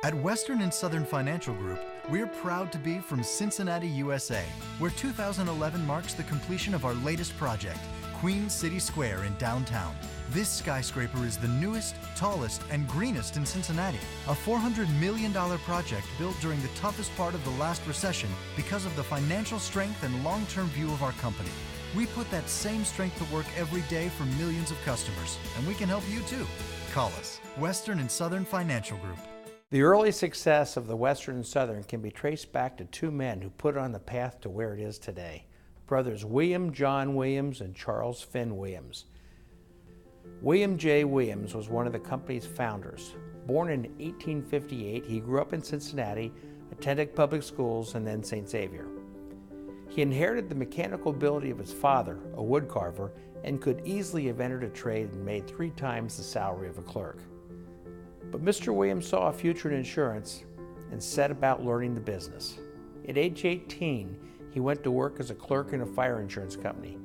At Western and Southern Financial Group, we're proud to be from Cincinnati, USA, where 2011 marks the completion of our latest project, Queen City Square in downtown. This skyscraper is the newest, tallest, and greenest in Cincinnati, a $400 million project built during the toughest part of the last recession because of the financial strength and long-term view of our company. We put that same strength to work every day for millions of customers, and we can help you too. Call us, Western and Southern Financial Group. The early success of the Western and Southern can be traced back to two men who put it on the path to where it is today. Brothers William John Williams and Charles Finn Williams. William J. Williams was one of the company's founders. Born in 1858, he grew up in Cincinnati, attended public schools, and then St. Xavier. He inherited the mechanical ability of his father, a woodcarver, and could easily have entered a trade and made 3 times the salary of a clerk. But Mr. Williams saw a future in insurance and set about learning the business. At age 18, he went to work as a clerk in a fire insurance company.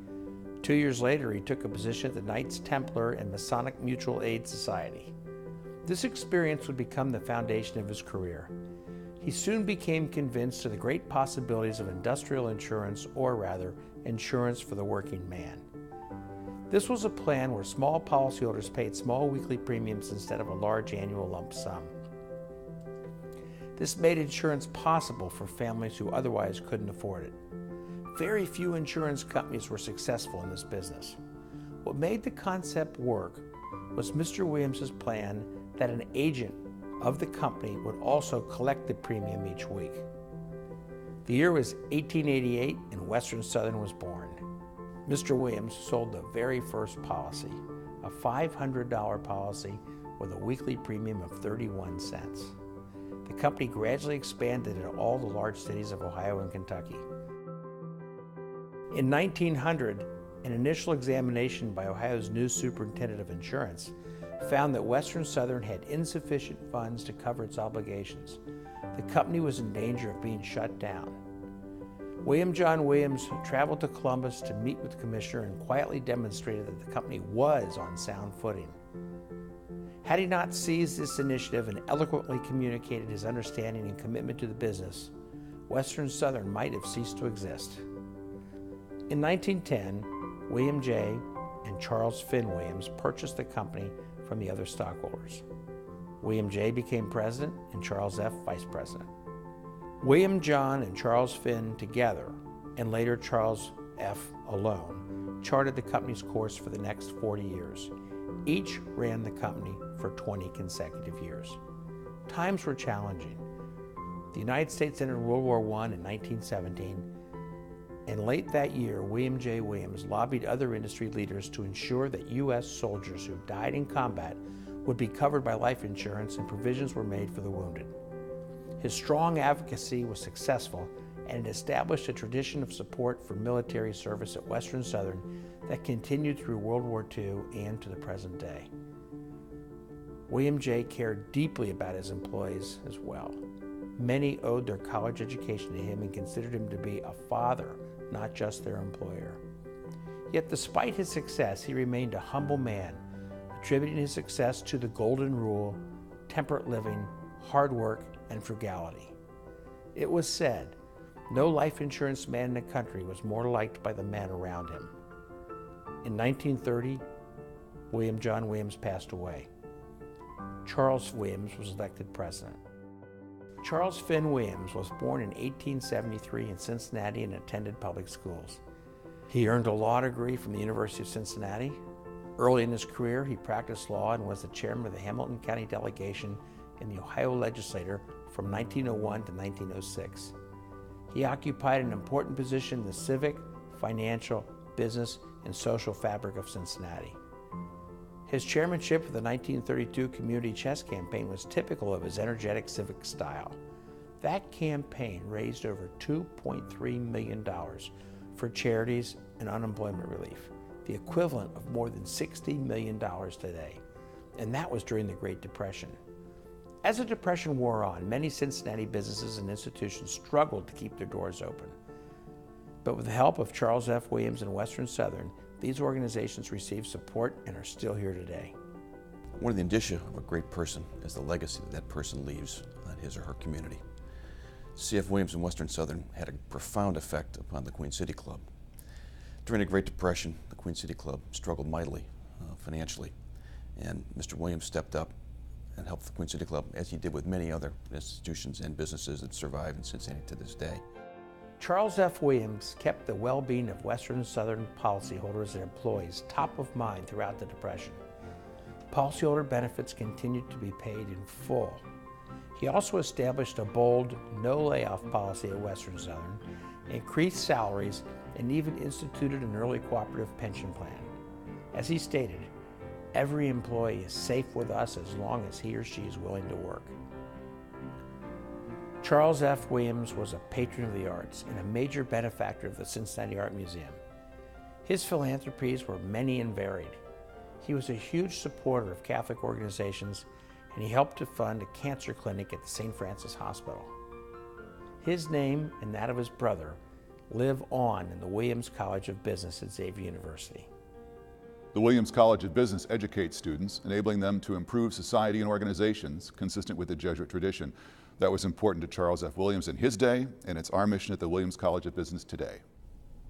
2 years later, he took a position at the Knights Templar and Masonic Mutual Aid Society. This experience would become the foundation of his career. He soon became convinced of the great possibilities of industrial insurance, or rather, insurance for the working man. This was a plan where small policyholders paid small weekly premiums instead of a large annual lump sum. This made insurance possible for families who otherwise couldn't afford it. Very few insurance companies were successful in this business. What made the concept work was Mr. Williams' plan that an agent of the company would also collect the premium each week. The year was 1888 and Western Southern was born. Mr. Williams sold the very first policy, a $500 policy with a weekly premium of 31 cents. The company gradually expanded in all the large cities of Ohio and Kentucky. In 1900, an initial examination by Ohio's new superintendent of insurance found that Western Southern had insufficient funds to cover its obligations. The company was in danger of being shut down. William John Williams traveled to Columbus to meet with the commissioner and quietly demonstrated that the company was on sound footing. Had he not seized this initiative and eloquently communicated his understanding and commitment to the business, Western Southern might have ceased to exist. In 1910, William J. and Charles Finn Williams purchased the company from the other stockholders. William J. became president and Charles F. vice president. William John and Charles Finn together, and later Charles F. alone, charted the company's course for the next 40 years. Each ran the company for 20 consecutive years. Times were challenging. The United States entered World War I in 1917, and late that year, William J. Williams lobbied other industry leaders to ensure that U.S. soldiers who died in combat would be covered by life insurance, and provisions were made for the wounded. His strong advocacy was successful, and it established a tradition of support for military service at Western Southern that continued through World War II and to the present day. William J. cared deeply about his employees as well. Many owed their college education to him and considered him to be a father, not just their employer. Yet despite his success, he remained a humble man, attributing his success to the golden rule, temperate living, hard work, and frugality. It was said, no life insurance man in the country was more liked by the men around him. In 1930, William John Williams passed away. Charles Williams was elected president. Charles Finn Williams was born in 1873 in Cincinnati and attended public schools. He earned a law degree from the University of Cincinnati. Early in his career, he practiced law and was the chairman of the Hamilton County delegation in the Ohio legislature from 1901 to 1906. He occupied an important position in the civic, financial, business, and social fabric of Cincinnati. His chairmanship of the 1932 Community Chess Campaign was typical of his energetic civic style. That campaign raised over $2.3 million for charities and unemployment relief, the equivalent of more than $60 million today. And that was during the Great Depression. As the Depression wore on, many Cincinnati businesses and institutions struggled to keep their doors open. But with the help of Charles F. Williams and Western Southern, these organizations received support and are still here today. One of the indicia of a great person is the legacy that person leaves on his or her community. C.F. Williams and Western Southern had a profound effect upon the Queen City Club. During the Great Depression, the Queen City Club struggled mightily financially, and Mr. Williams stepped up and helped the Queen City Club, as he did with many other institutions and businesses that survive in Cincinnati to this day. Charles F. Williams kept the well-being of Western Southern policyholders and employees top of mind throughout the Depression. Policyholder benefits continued to be paid in full. He also established a bold no-layoff policy at Western Southern, increased salaries, and even instituted an early cooperative pension plan. As he stated, every employee is safe with us as long as he or she is willing to work. Charles F. Williams was a patron of the arts and a major benefactor of the Cincinnati Art Museum. His philanthropies were many and varied. He was a huge supporter of Catholic organizations, and he helped to fund a cancer clinic at the St. Francis Hospital. His name and that of his brother live on in the Williams College of Business at Xavier University. The Williams College of Business educates students, enabling them to improve society and organizations consistent with the Jesuit tradition. That was important to Charles F. Williams in his day, and it's our mission at the Williams College of Business today.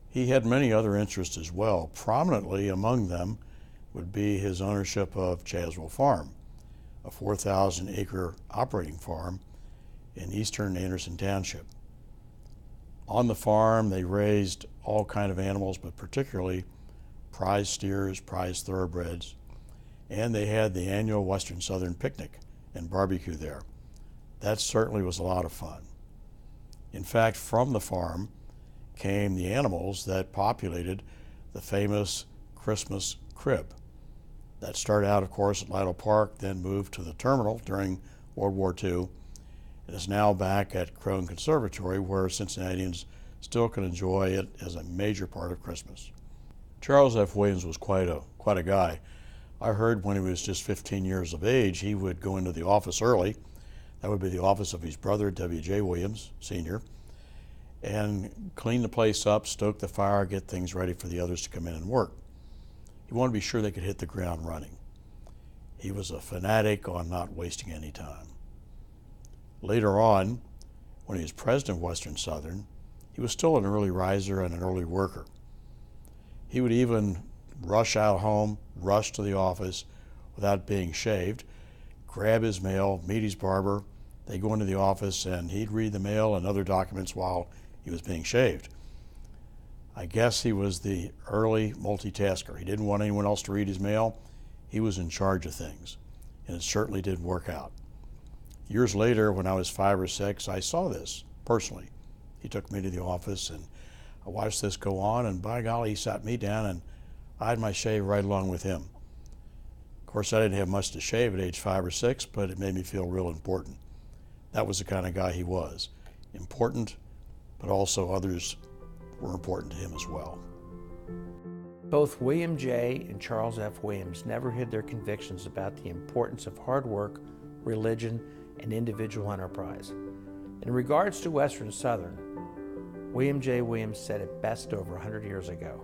He had many other interests as well. Prominently among them would be his ownership of Chaswell Farm, a 4,000-acre operating farm in eastern Anderson Township. On the farm, they raised all kinds of animals, but particularly prize steers, prize thoroughbreds, and they had the annual Western Southern picnic and barbecue there. That certainly was a lot of fun. In fact, from the farm came the animals that populated the famous Christmas crib. That started out, of course, at Lytle Park, then moved to the terminal during World War II, and is now back at Crone Conservatory, where Cincinnatians still can enjoy it as a major part of Christmas. Charles F. Williams was quite a guy. I heard when he was just 15 years of age, he would go into the office early. That would be the office of his brother, W.J. Williams, Sr., and clean the place up, stoke the fire, get things ready for the others to come in and work. He wanted to be sure they could hit the ground running. He was a fanatic on not wasting any time. Later on, when he was president of Western Southern, he was still an early riser and an early worker. He would even rush out home, rush to the office without being shaved, grab his mail, meet his barber. They'd go into the office and he'd read the mail and other documents while he was being shaved. I guess he was the early multitasker. He didn't want anyone else to read his mail. He was in charge of things, and it certainly did work out. Years later, when I was 5 or 6, I saw this personally. He took me to the office, and I watched this go on, and by golly, he sat me down, and I had my shave right along with him. Of course, I didn't have much to shave at age 5 or 6, but it made me feel real important. That was the kind of guy he was. Important, but also others were important to him as well. Both William J. and Charles F. Williams never hid their convictions about the importance of hard work, religion, and individual enterprise. In regards to Western Southern, William J. Williams said it best over 100 years ago.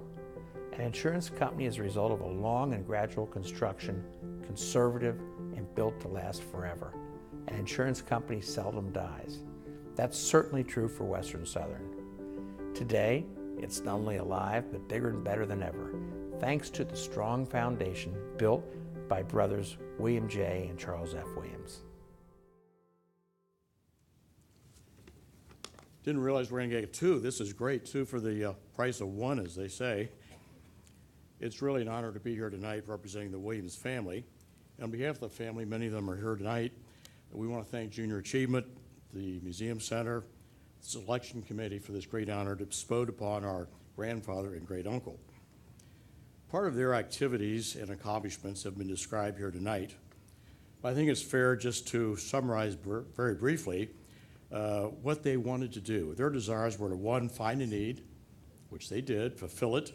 An insurance company is a result of a long and gradual construction, conservative, and built to last forever. An insurance company seldom dies. That's certainly true for Western Southern. Today, it's not only alive, but bigger and better than ever, thanks to the strong foundation built by brothers William J. and Charles F. Williams. Didn't realize we're going to get 2. This is great, 2 for the price of 1, as they say. It's really an honor to be here tonight representing the Williams family. On behalf of the family, many of them are here tonight. We want to thank Junior Achievement, the Museum Center, the Selection Committee for this great honor bestowed upon our grandfather and great uncle. Part of their activities and accomplishments have been described here tonight. I think it's fair just to summarize very briefly what they wanted to do. Their desires were to, 1, find a need, which they did, fulfill it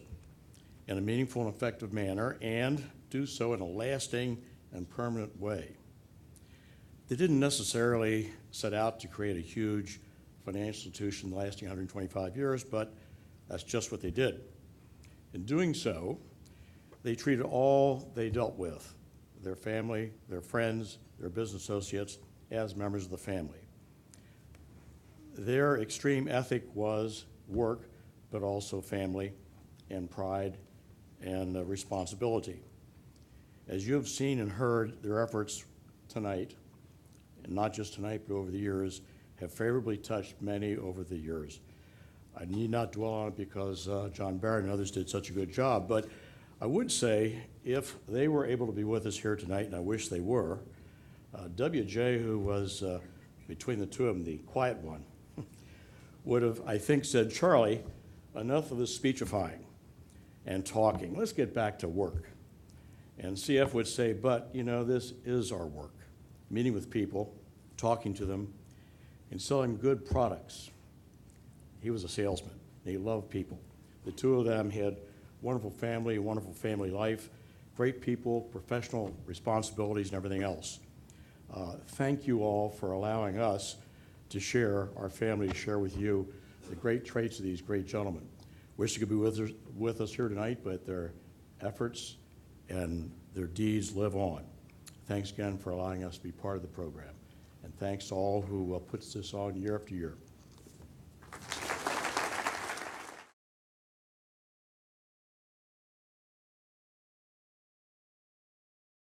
in a meaningful and effective manner, and do so in a lasting and permanent way. They didn't necessarily set out to create a huge financial institution lasting 125 years, but that's just what they did. In doing so, they treated all they dealt with, their family, their friends, their business associates as members of the family. Their extreme ethic was work, but also family and pride and responsibility. As you have seen and heard, their efforts tonight, and not just tonight, but over the years, have favorably touched many over the years. I need not dwell on it because John Barrett and others did such a good job, but I would say if they were able to be with us here tonight, and I wish they were, WJ, who was between the two of them, the quiet one, would have, I think, said, Charlie, enough of this speechifying and talking. Let's get back to work. And CF would say, but, you know, this is our work. Meeting with people, talking to them, and selling good products. He was a salesman. He loved people. The two of them had wonderful family life, great people, professional responsibilities, and everything else. Thank you all for allowing us to share, our family to share with you the great traits of these great gentlemen. Wish you could be with us here tonight, but their efforts and their deeds live on. Thanks again for allowing us to be part of the program. And thanks to all who puts this on year after year.